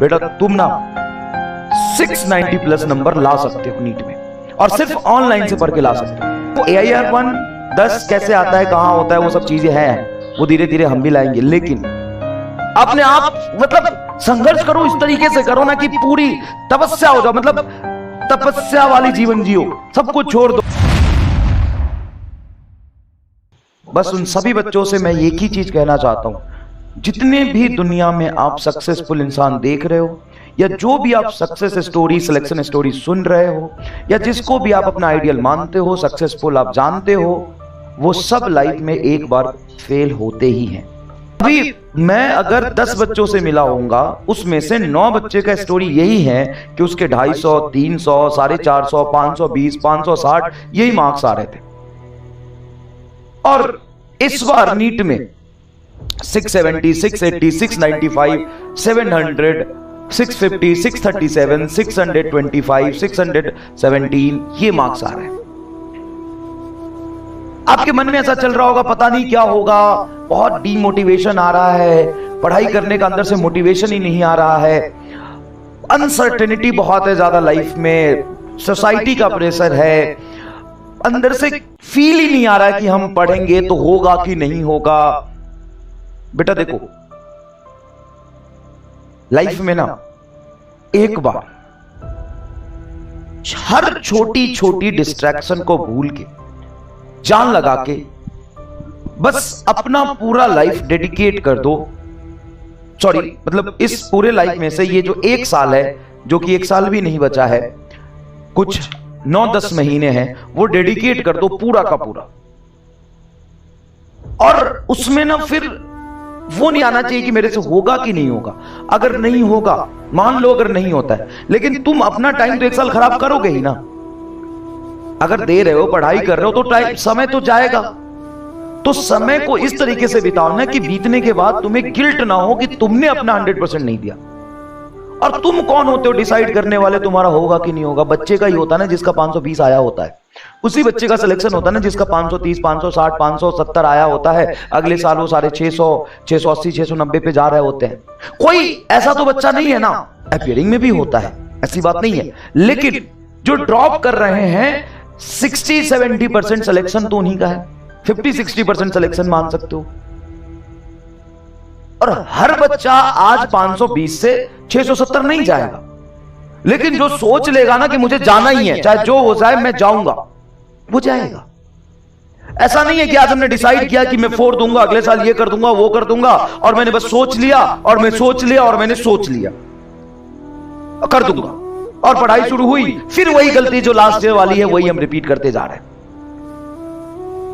बेटा तुम ना 690 प्लस नंबर ला सकते हो नीट में, और सिर्फ ऑनलाइन से पढ़ के ला सकते हो। वो AIR1 10 कैसे आता है, कहां होता है, वो सब चीजें हैं, वो धीरे धीरे हम भी लाएंगे। लेकिन अपने आप मतलब संघर्ष करो, इस तरीके से करो ना कि पूरी तपस्या हो जाओ, मतलब तपस्या वाली जीवन जियो, सब कुछ छोड़ दो। बस उन सभी बच्चों से मैं एक ही चीज कहना चाहता हूं, जितने भी दुनिया में आप सक्सेसफुल इंसान देख रहे हो, या जो भी आप सक्सेस स्टोरी, सिलेक्शन स्टोरी सुन रहे हो, या जिसको भी आप अपना आइडियल मानते हो, सक्सेसफुल आप जानते हो, वो सब लाइफ में एक बार फेल होते ही हैं। अभी मैं अगर 10 बच्चों से मिला होऊंगा, उसमें से 9 बच्चे का स्टोरी यही है कि उसके 250, 300, 450, 520, 560 यही मार्क्स आ रहे थे। और इस बार नीट में 670, 680, 695, 700, 650, 637, 625, 617 ये मार्क्स आ रहे हैं। आपके मन में ऐसा चल रहा होगा, पता नहीं क्या होगा, बहुत डीमोटिवेशन आ रहा है, पढ़ाई करने का अंदर से मोटिवेशन ही नहीं आ रहा है, अनसर्टेनिटी बहुत है ज्यादा लाइफ में, सोसाइटी का प्रेशर है, अंदर से फील ही नहीं आ रहा है कि हम पढ़ेंगे तो होगा कि नहीं होगा। बेटा देखो, लाइफ में ना एक बार हर छोटी छोटी डिस्ट्रैक्शन को भूल के, जान लगा के, बस अपना पूरा लाइफ डेडिकेट कर दो। सॉरी, मतलब इस पूरे लाइफ में से ये जो 1 साल है, जो कि 1 साल भी नहीं बचा है, कुछ 9-10 महीने हैं, वो डेडिकेट कर दो पूरा का पूरा। और उसमें ना फिर वो नहीं आना चाहिए कि मेरे से होगा कि नहीं होगा। अगर नहीं होगा, मान लो अगर नहीं होता है, लेकिन तुम अपना टाइम तो 1 साल खराब करोगे ही ना। अगर दे रहे हो, पढ़ाई कर रहे हो, तो टाइम, समय तो जाएगा। तो समय को इस तरीके से बिताओ ना कि बीतने के बाद तुम्हें गिल्ट ना हो कि तुमने अपना 100% नहीं दिया। और तुम कौन होते हो डिसाइड करने वाले तुम्हारा होगा कि नहीं होगा? बच्चे का ही होता है ना जिसका 520 आया होता है, उसी बच्चे का सिलेक्शन होता है ना जिसका 530, 560, 570 आया होता है। अगले साल वो 650, 680, 690 पे जा रहे होते हैं। कोई ऐसा तो बच्चा नहीं है ना, अपीयरिंग में भी होता है, ऐसी बात नहीं है। लेकिन जो ड्रॉप कर रहे हैं 60-70% सिलेक्शन तो उन्हीं का है, 50-60% सिलेक्शन मान सकते हो। और हर बच्चा आज 520 से 670 नहीं जाएगा, लेकिन जो सोच लेगा ना कि मुझे जाना ही है, चाहे जो हो जाए मैं जाऊंगा, वो जाएगा। ऐसा नहीं है कि आज हमने डिसाइड किया कि मैं 4 दूंगा, अगले साल ये कर दूंगा, वो कर दूंगा, और मैंने बस सोच लिया और मैं सोच लिया और मैंने सोच लिया कर दूंगा, और पढ़ाई शुरू हुई, फिर वही गलती जो लास्ट ईयर वाली है वही हम रिपीट करते जा रहे हैं।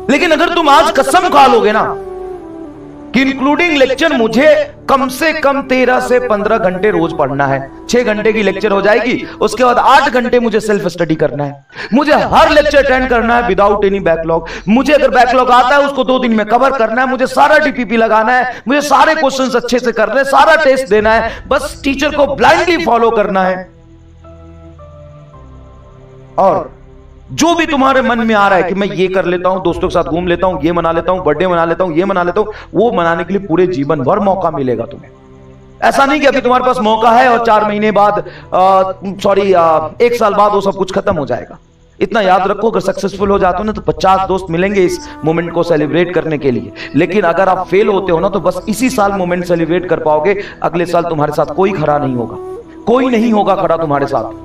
लेकिन अगर तुम आज कसम खा लोगे ना कि इंक्लूडिंग लेक्चर मुझे कम से कम 13 से 15 घंटे रोज पढ़ना है, 6 घंटे की लेक्चर हो जाएगी, उसके बाद 8 घंटे मुझे सेल्फ स्टडी करना है, मुझे हर लेक्चर अटेंड करना है विदाउट एनी बैकलॉग, मुझे अगर बैकलॉग आता है उसको 2 दिन में कवर करना है, मुझे सारा DPP लगाना है, मुझे सारे क्वेश्चंस अच्छे से करने हैं, सारा टेस्ट देना है, बस टीचर को ब्लाइंडली फॉलो करना है। और जो भी तुम्हारे मन में आ रहा है कि मैं ये कर लेता हूं, दोस्तों के साथ घूम लेता हूं, ये मना लेता हूं, बर्थडे मना लेता हूं, ये मना लेता हूं, वो मनाने के लिए पूरे जीवन भर मौका मिलेगा तुम्हें। ऐसा नहीं कि अभी तुम्हारे पास मौका है और 4 महीने बाद 1 साल बाद वो सब कुछ खत्म हो जाएगा। इतना याद रखो, अगर सक्सेसफुल हो जाते हो ना तो 50 दोस्त मिलेंगे इस मोमेंट को सेलिब्रेट करने के लिए। लेकिन अगर आप फेल होते हो ना तो बस इसी साल मोमेंट सेलिब्रेट कर पाओगे, अगले साल तुम्हारे साथ कोई खड़ा नहीं होगा, कोई नहीं होगा खड़ा तुम्हारे साथ।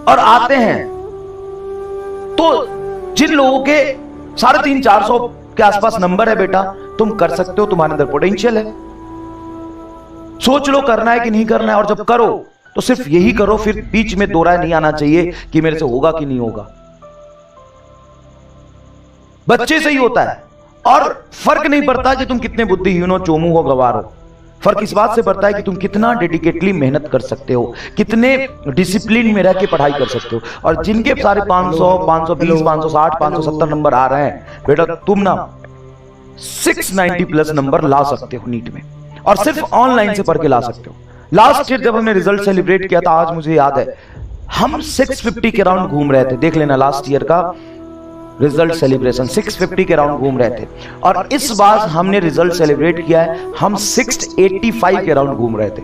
और आते हैं तो जिन लोगों के 350-400 के आसपास नंबर है, बेटा तुम कर सकते हो, तुम्हारे अंदर पोटेंशियल है, सोच लो करना है कि नहीं करना है, और जब करो तो सिर्फ यही करो, फिर बीच में दो राय नहीं आना चाहिए कि मेरे से होगा कि नहीं होगा। बच्चे से ही होता है, और फर्क नहीं पड़ता कि तुम कितने बुद्धिहीन हो, चोमू हो, गवार हो, फर्क इस बात से पड़ता है कि तुम कितना डेडिकेटली मेहनत कर सकते हो, कितने डिसिप्लिन में रह के पढ़ाई कर सकते हो। और जिनके सारे 500, 520, 560, 570 नंबर आ रहे हैं, बेटा तुम ना 690 प्लस नंबर ला सकते हो नीट में, और सिर्फ ऑनलाइन से पढ़ के ला सकते हो। लास्ट ईयर जब हमने रिजल्ट सेलिब्रेट किया था, आज मुझे याद है, हम 650 के राउंड घूम रहे थे। देख लेना लास्ट ईयर का रिजल्ट सेलिब्रेशन 650 के राउंड घूम रहे थे, और इस बार हमने रिजल्ट सेलिब्रेट किया है, हम 685 के राउंड घूम रहे थे।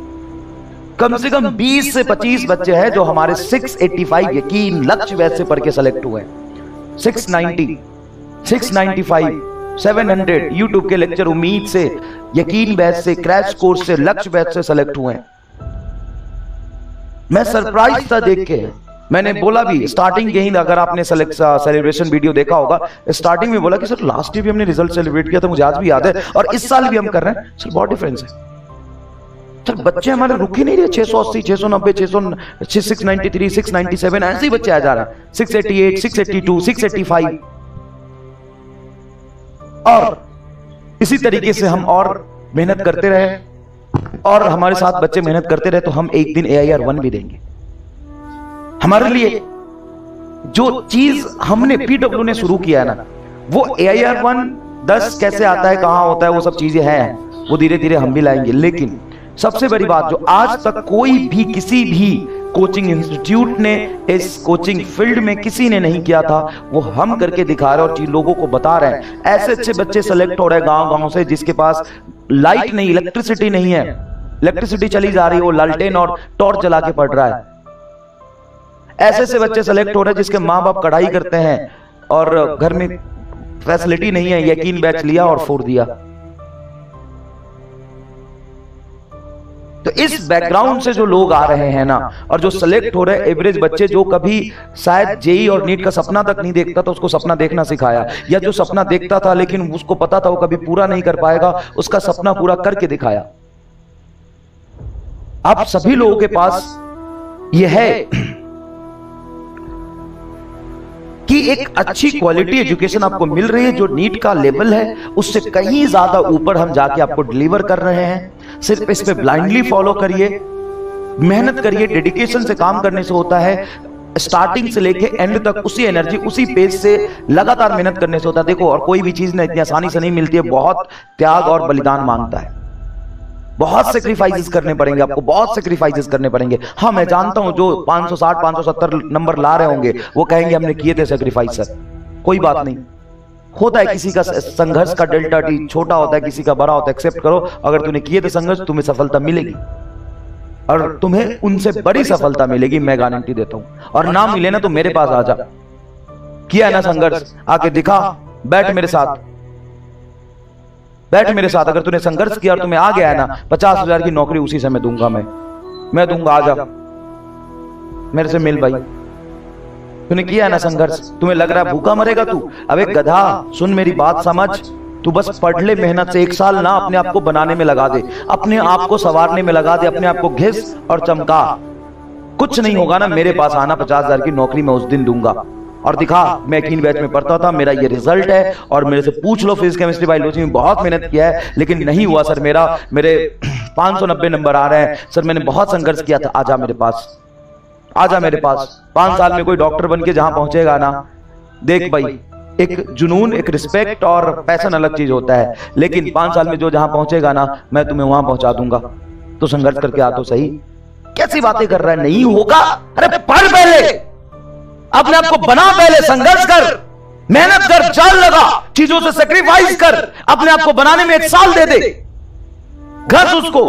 कम से कम 20 से 25 बच्चे हैं जो हमारे 685 यकीन लक्ष्य बैच से पढ़ के सेलेक्ट हुए। 690, 695, 700 यूट्यूब के लेक्चर उम्मीद से, यकीन बैच से, क्रैश कोर्स से, लक्ष्य बैच से सेलेक्ट हुए हैं। मैं सरप्राइज था देख के। मैंने बोला भी स्टार्टिंग यही, अगर आपने सेलिब्रेशन वीडियो देखा होगा, स्टार्टिंग में बोला कि सर लास्ट ईयर भी हमने रिजल्ट सेलिब्रेट किया था, मुझे आज भी याद है, और इस साल भी हम कर रहे हैं। सर बहुत डिफरेंस है सर, बच्चे हमारे रुक ही नहीं रहे। 680, 690, 693, 697 ऐसे ही बच्चे आ जा रहे हैं। 688, 682, 685, और इसी तरीके से हम और मेहनत करते रहे, और हमारे साथ बच्चे मेहनत करते रहे, तो हम एक दिन AIR 1 भी देंगे। हमारे लिए जो चीज हमने PW ने शुरू किया है ना, वो AIR 1 10 कैसे आता है, कहां होता है, वो सब चीजें हैं, वो धीरे धीरे हम भी लाएंगे। लेकिन सबसे बड़ी बात, जो आज तक कोई भी किसी भी कोचिंग इंस्टीट्यूट ने, इस कोचिंग फील्ड में किसी ने नहीं किया था, वो हम करके दिखा रहे हैं और लोगों को बता रहे हैं। ऐसे अच्छे बच्चे सेलेक्ट हो रहे हैं गांव गांव से, जिसके पास लाइट नहीं, इलेक्ट्रिसिटी नहीं है, इलेक्ट्रिसिटी चली जा रही है, वो लालटेन और टॉर्च जला के पढ़ रहा है। ऐसे से बच्चे सेलेक्ट हो रहे हैं जिसके माँ बाप कढ़ाई करते हैं और घर में फैसिलिटी नहीं है, यकीन बैच लिया और फोड़ दिया। तो इस बैकग्राउंड से जो लोग आ रहे हैं ना, और जो सेलेक्ट हो रहे हैं एवरेज बच्चे, जो कभी शायद जेई और नीट का सपना तक नहीं देखता था, उसको सपना देखना सिखाया, या जो सपना देखता था लेकिन उसको पता था वो कभी पूरा नहीं कर पाएगा, उसका सपना पूरा करके दिखाया। आप सभी लोगों के पास यह है कि एक अच्छी क्वालिटी एजुकेशन आपको मिल रही है, जो नीट का लेवल है उससे कहीं ज्यादा ऊपर हम जाके आपको डिलीवर कर रहे हैं। सिर्फ इस पे ब्लाइंडली फॉलो करिए, मेहनत करिए, डेडिकेशन से काम करने से होता है। स्टार्टिंग से लेके एंड तक उसी एनर्जी, उसी पेज से लगातार मेहनत करने से होता है। देखो, और कोई भी चीज ना इतनी आसानी से नहीं मिलती है, बहुत त्याग और बलिदान मांगता है, बहुत सेक्रीफाइसेस करने पड़ेंगे आपको, बहुत सेक्रीफाइसेस करने पड़ेंगे। हाँ, मैं जानता हूं जो 560 570 नंबर ला रहे होंगे वो कहेंगे हमने किए थे सेक्रीफाइस सर। कोई बात नहीं, होता है, किसी का संघर्ष का डेल्टा टी छोटा होता है, किसी का बड़ा होता है, एक्सेप्ट करो। अगर तूने किए थे संघर्ष, तुम्हें सफलता मिलेगी, और तुम्हें उनसे बड़ी सफलता मिलेगी, मैं गारंटी देता हूं। और ना मिले ना तो मेरे पास आ जा, किया है ना संघर्ष, आके दिखा, बैठ मेरे साथ, बैठ मेरे साथ। अगर तूने संघर्ष किया और तुम्हें आ गया है ना, 50,000 की नौकरी उसी समय दूंगा, मैं दूंगा, आ जा मेरे से मिल भाई। तूने किया है ना संघर्ष, तुम्हें लग रहा है भूखा मरेगा तू, अब एक गधा, सुन मेरी बात समझ, तू बस पढ़ ले, मेहनत से 1 साल ना अपने आप को बनाने में लगा दे, अपने आप को संवारने में लगा दे, अपने आप को घिस और चमका। कुछ नहीं होगा ना, मेरे पास आना, 50,000 की नौकरी मैं उस दिन दूंगा, और दिखा मैं यकीन बैच में पढ़ता था, मेरा ये रिजल्ट है। और मेरे से पूछ लो, फिजिक्स केमिस्ट्री बायोलॉजी में बहुत मेहनत किया है लेकिन नहीं हुआ सर, मेरे 590 नंबर आ रहे हैं सर, मैंने बहुत संघर्ष किया था। आजा मेरे पास, आजा मेरे पास। 5 साल में कोई डॉक्टर बन के जहां पहुंचेगा ना, देख भाई, एक जुनून, एक रिस्पेक्ट और पैशन अलग चीज होता है, लेकिन 5 साल में जो जहां पहुंचेगा ना, मैं तुम्हें वहां पहुंचा दूंगा। तो संघर्ष करके आ तो सही। कैसी बातें कर रहा है, नहीं होगा? अरे पढ़ पहले, अपने आप को बना, पहले संघर्ष कर, मेहनत कर, जान लगा, चीजों से सेक्रीफाइस कर, अपने आप को बनाने में 1 साल दे दे, घस उसको,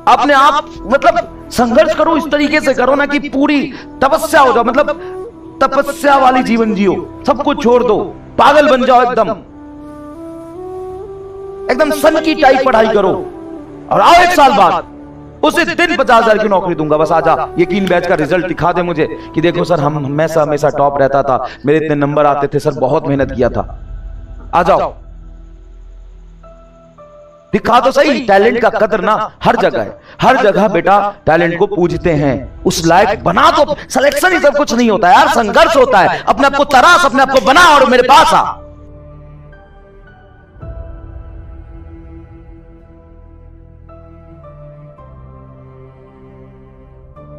अपने आप, मतलब संघर्ष करो, इस तरीके से करो ना कि पूरी तपस्या हो जाओ, मतलब तपस्या वाली जीवन जियो, सब कुछ छोड़ दो, पागल बन जाओ, एकदम सन की टाइप पढ़ाई करो, और आओ 1 साल बाद उसी दिन 50,000 की नौकरी दूंगा। बस आजा, यकीन बैच का रिजल्ट दिखा दे मुझे कि देखो सर, हम हमेशा टॉप रहता था, मेरे इतने नंबर आते थे सर, बहुत मेहनत किया था। आ जाओ, दिखा तो सही। टैलेंट का कदर ना हर जगह है, हर जगह बेटा टैलेंट को पूजते हैं, उस लायक बना। तो सिलेक्शन ही सब कुछ नहीं होता है यार, संघर्ष होता है। अपने आप को तराश, अपने आप को बना और मेरे पास आ।